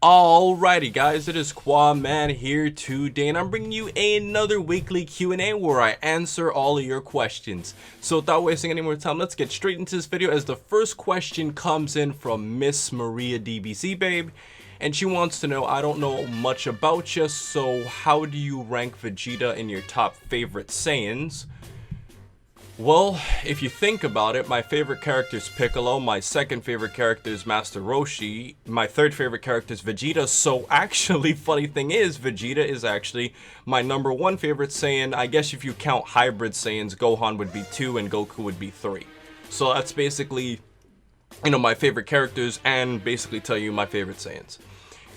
Alrighty guys, it is Qaaman here today, and I'm bringing you another weekly Q&A where I answer all of your questions. So without wasting any more time, let's get straight into this video, as the first question comes in from Miss Maria DBC Babe, and she wants to know, I don't know much about you, so how do you rank Vegeta in your top favorite Saiyans? Well, if you think about it, my favorite character is Piccolo, my second favorite character is Master Roshi, my third favorite character is Vegeta, so actually, funny thing is, Vegeta is actually my number one favorite Saiyan. I guess if you count hybrid Saiyans, Gohan would be 2 and Goku would be 3. So that's basically, my favorite characters, and basically tell you my favorite Saiyans.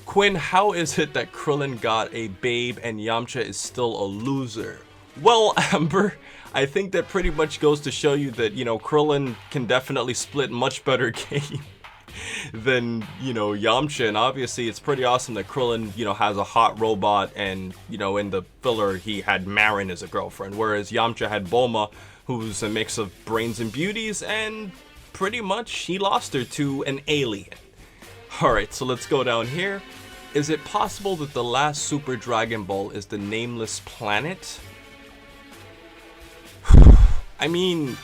Quinn, how is it that Krillin got a babe and Yamcha is still a loser? Well, Amber, I think that pretty much goes to show you that, Krillin can definitely split much better game than, Yamcha. And obviously, it's pretty awesome that Krillin, has a hot robot and, in the filler, he had Marin as a girlfriend. Whereas Yamcha had Bulma, who's a mix of brains and beauties, and pretty much he lost her to an alien. Alright, so let's go down here. Is it possible that the last Super Dragon Ball is the nameless planet? I mean,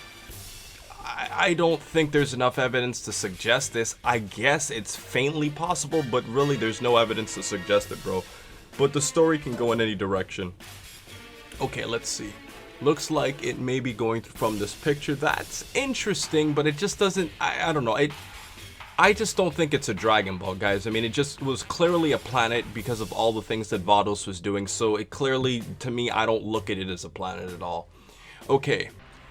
I don't think there's enough evidence to suggest this. I guess it's faintly possible, but really there's no evidence to suggest it, bro. But the story can go in any direction. Okay, let's see. Looks like it may be going from this picture. That's interesting, but it just doesn't, I don't know. I just don't think it's a Dragon Ball, guys. I mean, it just was clearly a planet because of all the things that Vados was doing. So it clearly, to me, I don't look at it as a planet at all. Okay.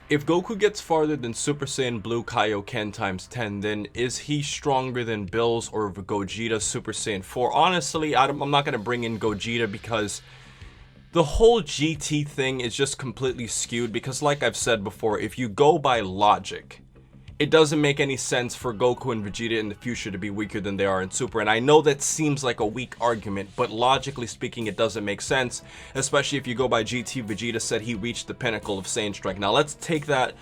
If Goku gets farther than Super Saiyan Blue Kaioken times 10, then is he stronger than Bills or Gogeta Super Saiyan 4? Honestly, I'm not going to bring in Gogeta because the whole GT thing is just completely skewed. Because like I've said before, if you go by logic, it doesn't make any sense for Goku and Vegeta in the future to be weaker than they are in Super. And I know that seems like a weak argument, but logically speaking, it doesn't make sense. Especially if you go by GT, Vegeta said he reached the pinnacle of Saiyan Strength. Now let's take that,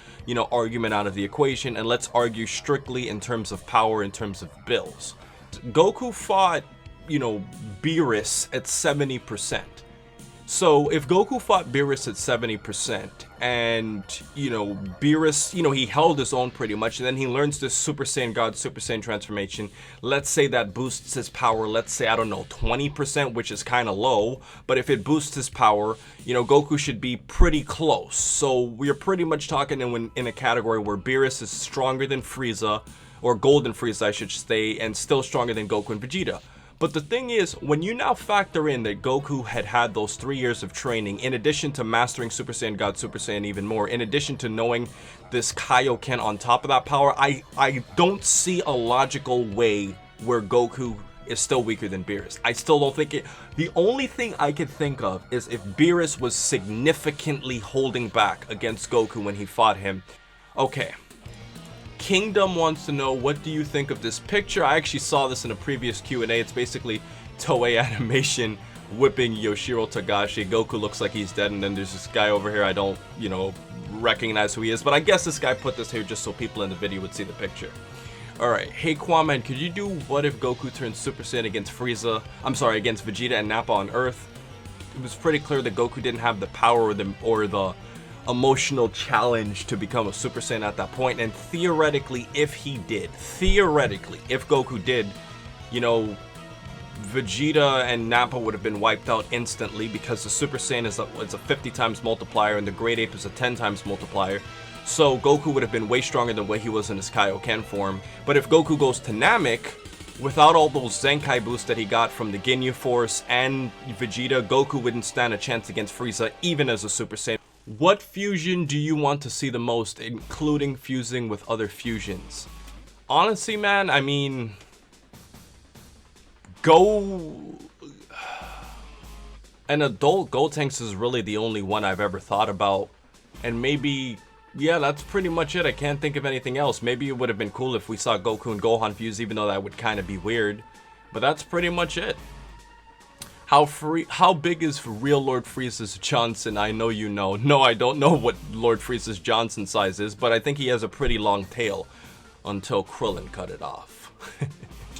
argument out of the equation, and let's argue strictly in terms of power, in terms of bills. Goku fought, Beerus at 70%. So if Goku fought Beerus at 70% and, Beerus, he held his own pretty much, and then he learns this Super Saiyan God, Super Saiyan transformation. Let's say that boosts his power, let's say, I don't know, 20%, which is kind of low. But if it boosts his power, Goku should be pretty close. So we're pretty much talking in a category where Beerus is stronger than Frieza, or Golden Frieza, I should say, and still stronger than Goku and Vegeta. But the thing is, when you now factor in that Goku had those 3 years of training, in addition to mastering Super Saiyan God, Super Saiyan even more, in addition to knowing this Kaioken on top of that power, I don't see a logical way where Goku is still weaker than Beerus. I still don't think it. The only thing I could think of is if Beerus was significantly holding back against Goku when he fought him. Okay. Kingdom wants to know, what do you think of this picture? I actually saw this in a previous Q&A. It's basically Toei Animation whipping Yoshiro Togashi. Goku looks like he's dead, and then there's this guy over here. I don't, recognize who he is, but I guess this guy put this here just so people in the video would see the picture. Alright, hey Qaaman, could you do what if Goku turns Super Saiyan against against Vegeta and Nappa on Earth? It was pretty clear that Goku didn't have the power or the emotional challenge to become a Super Saiyan at that point, and theoretically, if Goku did, Vegeta and Nappa would have been wiped out instantly, because the Super Saiyan is a 50 times multiplier and the Great Ape is a 10 times multiplier. So Goku would have been way stronger than what he was in his Kaioken form. But if Goku goes to Namek, without all those Zenkai boosts that he got from the Ginyu Force and Vegeta, Goku wouldn't stand a chance against Frieza even as a Super Saiyan. What fusion do you want to see the most, including fusing with other fusions? Honestly, man, I mean, an adult Gotenks is really the only one I've ever thought about. And maybe, yeah, that's pretty much it. I can't think of anything else. Maybe it would have been cool if we saw Goku and Gohan fuse, even though that would kind of be weird. But that's pretty much it. How big is real Lord Frieza's Johnson? I know you know. No, I don't know what Lord Frieza's Johnson size is, but I think he has a pretty long tail until Krillin cut it off.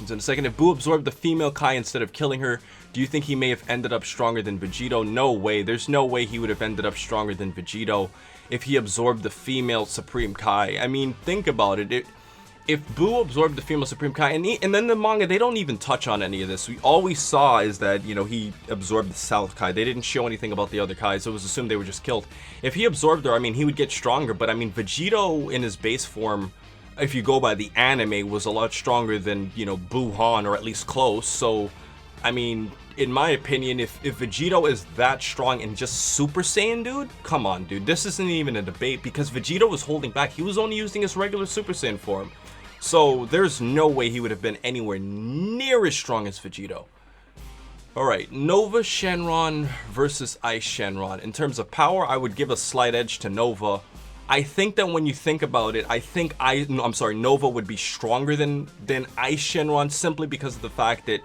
questions in a second. If Buu absorbed the female Kai instead of killing her, do you think he may have ended up stronger than Vegito? No way. There's no way he would have ended up stronger than Vegito if he absorbed the female Supreme Kai. I mean, think about it. If Buu absorbed the female Supreme Kai, and then the manga, they don't even touch on any of this. All we saw is that, you know, he absorbed the South Kai. They didn't show anything about the other Kai, so it was assumed they were just killed. If he absorbed her, I mean, he would get stronger, but I mean, Vegito in his base form, if you go by the anime, was a lot stronger than, you know, Buuhan, or at least close. So, I mean, in my opinion, if Vegito is that strong and just Super Saiyan, dude, come on, dude. This isn't even a debate, because Vegito was holding back. He was only using his regular Super Saiyan form. So there's no way he would have been anywhere near as strong as Vegito. Alright, Nova Shenron versus Ice Shenron. In terms of power, I would give a slight edge to Nova. I think that when you think about it, I think Nova would be stronger than Ice Shenron, simply because of the fact that,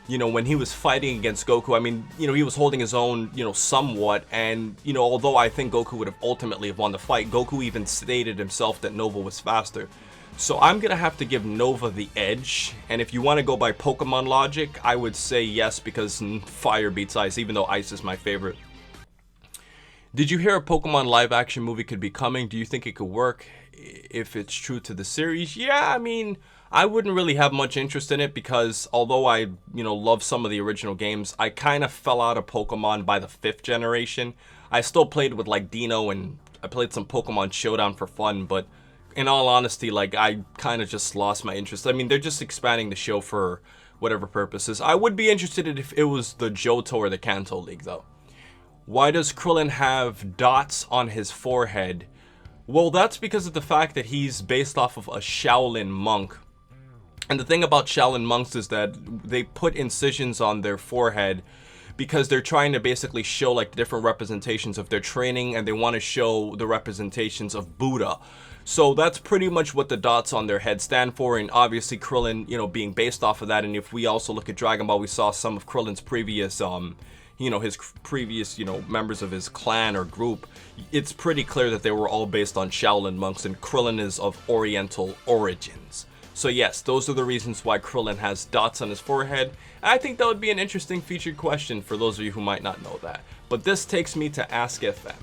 you know, when he was fighting against Goku, I mean, you know, he was holding his own, you know, somewhat, and, you know, although I think Goku would have ultimately won the fight, Goku even stated himself that Nova was faster. So I'm going to have to give Nova the edge, and if you want to go by Pokemon logic, I would say yes, because fire beats ice, even though ice is my favorite. Did you hear a Pokemon live action movie could be coming? Do you think it could work if it's true to the series? Yeah, I mean, I wouldn't really have much interest in it, because although I, you know, love some of the original games, I kind of fell out of Pokemon by the 5th generation. I still played with like Dino, and I played some Pokemon Showdown for fun, but in all honesty, like, I kind of just lost my interest. I mean, they're just expanding the show for whatever purposes. I would be interested if it was the Johto or the Kanto League, though. Why does Krillin have dots on his forehead? Well, that's because of the fact that he's based off of a Shaolin monk. And the thing about Shaolin monks is that they put incisions on their forehead because they're trying to basically show like the different representations of their training, and they want to show the representations of Buddha. So that's pretty much what the dots on their head stand for, and obviously Krillin, you know, being based off of that. And if we also look at Dragon Ball, we saw some of Krillin's previous, you know, his previous, you know, members of his clan or group. It's pretty clear that they were all based on Shaolin monks, and Krillin is of Oriental origins. So yes, those are the reasons why Krillin has dots on his forehead. I think that would be an interesting featured question for those of you who might not know that. But this takes me to Ask FM.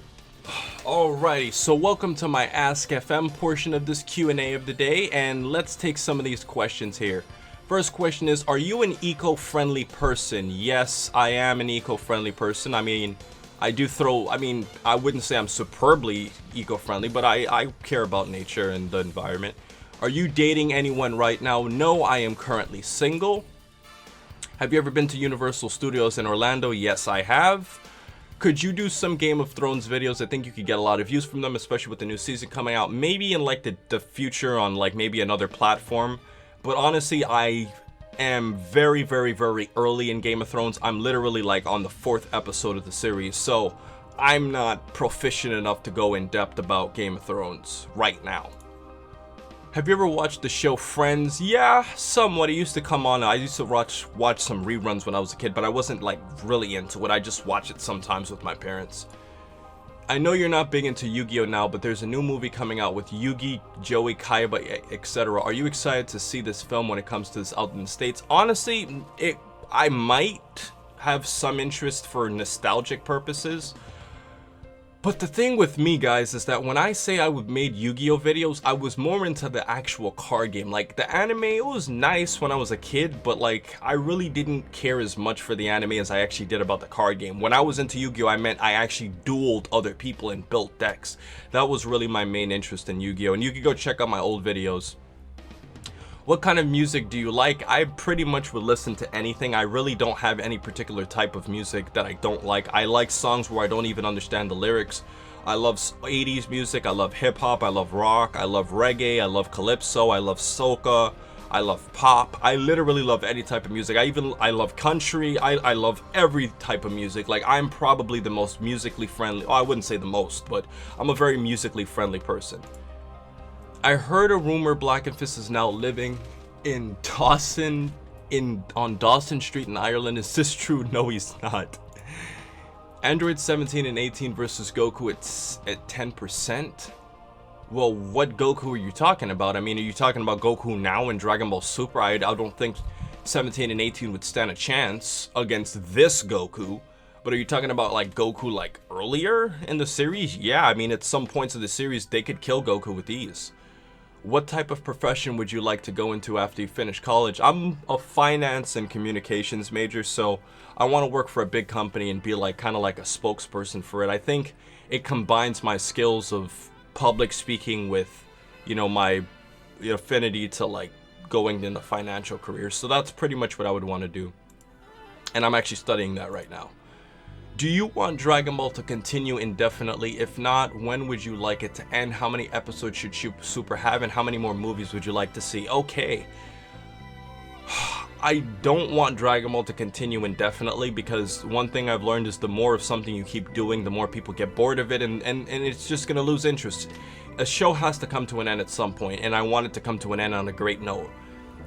Alrighty, so welcome to my Ask FM portion of this Q&A of the day, and let's take some of these questions here. First question is, are you an eco-friendly person? Yes, I am an eco-friendly person. I mean, I wouldn't say I'm superbly eco-friendly, but I care about nature and the environment. Are you dating anyone right now? No, I am currently single. Have you ever been to Universal Studios in Orlando? Yes, I have. Could you do some Game of Thrones videos? I think you could get a lot of views from them, especially with the new season coming out. Maybe in like the future on like maybe another platform. But honestly, I am very, very, very early in Game of Thrones. I'm literally like on the 4th episode of the series. So I'm not proficient enough to go in depth about Game of Thrones right now. Have you ever watched the show Friends? Yeah, somewhat. It used to come on. I used to watch some reruns when I was a kid, but I wasn't like really into it. I just watch it sometimes with my parents. I know you're not big into Yu-Gi-Oh now, but there's a new movie coming out with Yugi, Joey, Kaiba, etc. Are you excited to see this film when it comes to this out in the States? Honestly, I might have some interest for nostalgic purposes. But the thing with me, guys, is that when I say I made Yu-Gi-Oh videos, I was more into the actual card game. Like, the anime, it was nice when I was a kid, but like, I really didn't care as much for the anime as I actually did about the card game. When I was into Yu-Gi-Oh, I meant I actually dueled other people and built decks. That was really my main interest in Yu-Gi-Oh, and you can go check out my old videos. What kind of music do you like? I pretty much would listen to anything. I really don't have any particular type of music that I don't like. I like songs where I don't even understand the lyrics. I love 80s music, I love hip-hop, I love rock, I love reggae, I love calypso, I love soca, I love pop. I literally love any type of music. I love country. I love every type of music. Like, I'm probably the most musically friendly. Oh, I wouldn't say the most, but I'm a very musically friendly person. I heard a rumor Blackenfist is now living in Dawson, on Dawson Street in Ireland. Is this true? No, he's not. Android 17 and 18 versus Goku at 10%? Well, what Goku are you talking about? I mean, are you talking about Goku now in Dragon Ball Super? I don't think... 17 and 18 would stand a chance against this Goku. But are you talking about like Goku like earlier in the series? Yeah, I mean at some points of the series they could kill Goku with ease. What type of profession would you like to go into after you finish college? I'm a finance and communications major, so I want to work for a big company and be like kind of like a spokesperson for it. I think it combines my skills of public speaking with, you know, my affinity to like going in the financial career. So that's pretty much what I would want to do. And I'm actually studying that right now. Do you want Dragon Ball to continue indefinitely? If not, when would you like it to end? How many episodes should Super have? And how many more movies would you like to see? Okay. I don't want Dragon Ball to continue indefinitely, because one thing I've learned is the more of something you keep doing, the more people get bored of it, and it's just going to lose interest. A show has to come to an end at some point, and I want it to come to an end on a great note.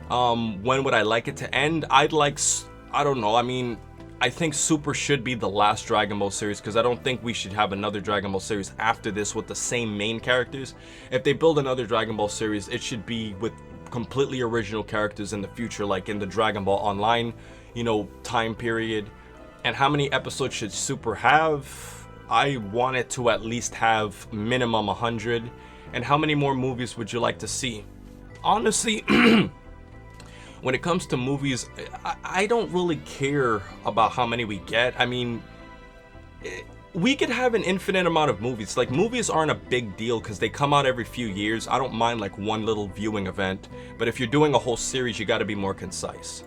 When would I like it to end? I don't know, I mean, I think Super should be the last Dragon Ball series, because I don't think we should have another Dragon Ball series after this with the same main characters. If they build another Dragon Ball series, it should be with completely original characters in the future, like in the Dragon Ball Online, you know, time period. And how many episodes should Super have? I want it to at least have minimum 100. And how many more movies would you like to see? Honestly, when it comes to movies, I don't really care about how many we get. I mean, we could have an infinite amount of movies. Like, movies aren't a big deal because they come out every few years. I don't mind like one little viewing event, but if you're doing a whole series, you got to be more concise.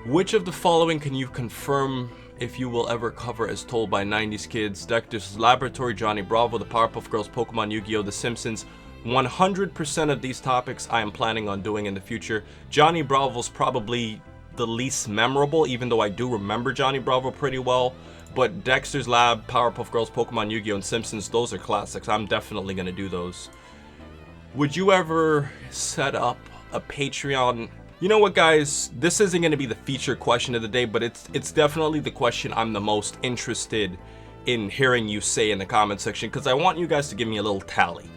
Which of the following can you confirm if you will ever cover as told by 90s kids? Dexter's Laboratory, Johnny Bravo, the Powerpuff Girls, Pokemon, Yu-Gi-Oh!, The Simpsons. 100% of these topics I am planning on doing in the future. Johnny Bravo's probably the least memorable, even though I do remember Johnny Bravo pretty well. But Dexter's Lab, Powerpuff Girls, Pokemon, Yu-Gi-Oh!, and Simpsons, those are classics. I'm definitely going to do those. Would you ever set up a Patreon? You know what, guys? This isn't going to be the feature question of the day, but it's definitely the question I'm the most interested in hearing you say in the comment section, because I want you guys to give me a little tally.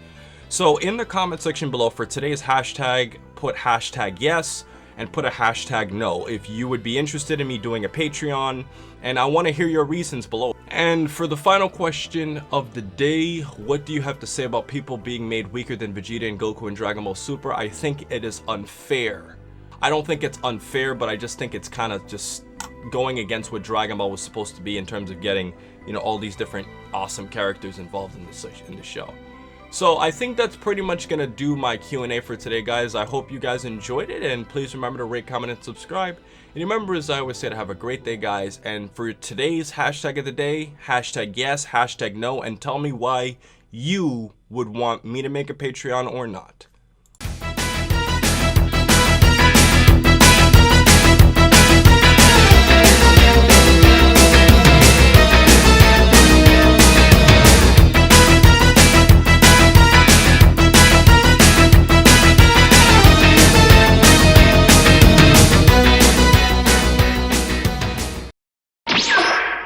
So in the comment section below for today's hashtag, put hashtag yes and put a hashtag no if you would be interested in me doing a Patreon, and I want to hear your reasons below. And for the final question of the day, what do you have to say about people being made weaker than Vegeta and Goku in Dragon Ball Super? I think it is unfair. I don't think it's unfair, but I just think it's kind of just going against what Dragon Ball was supposed to be in terms of getting, you know, all these different awesome characters involved in the show. So I think that's pretty much going to do my Q&A for today, guys. I hope you guys enjoyed it, and please remember to rate, comment, and subscribe. And remember, as I always say, to have a great day, guys. And for today's hashtag of the day, hashtag yes, hashtag no, and tell me why you would want me to make a Patreon or not.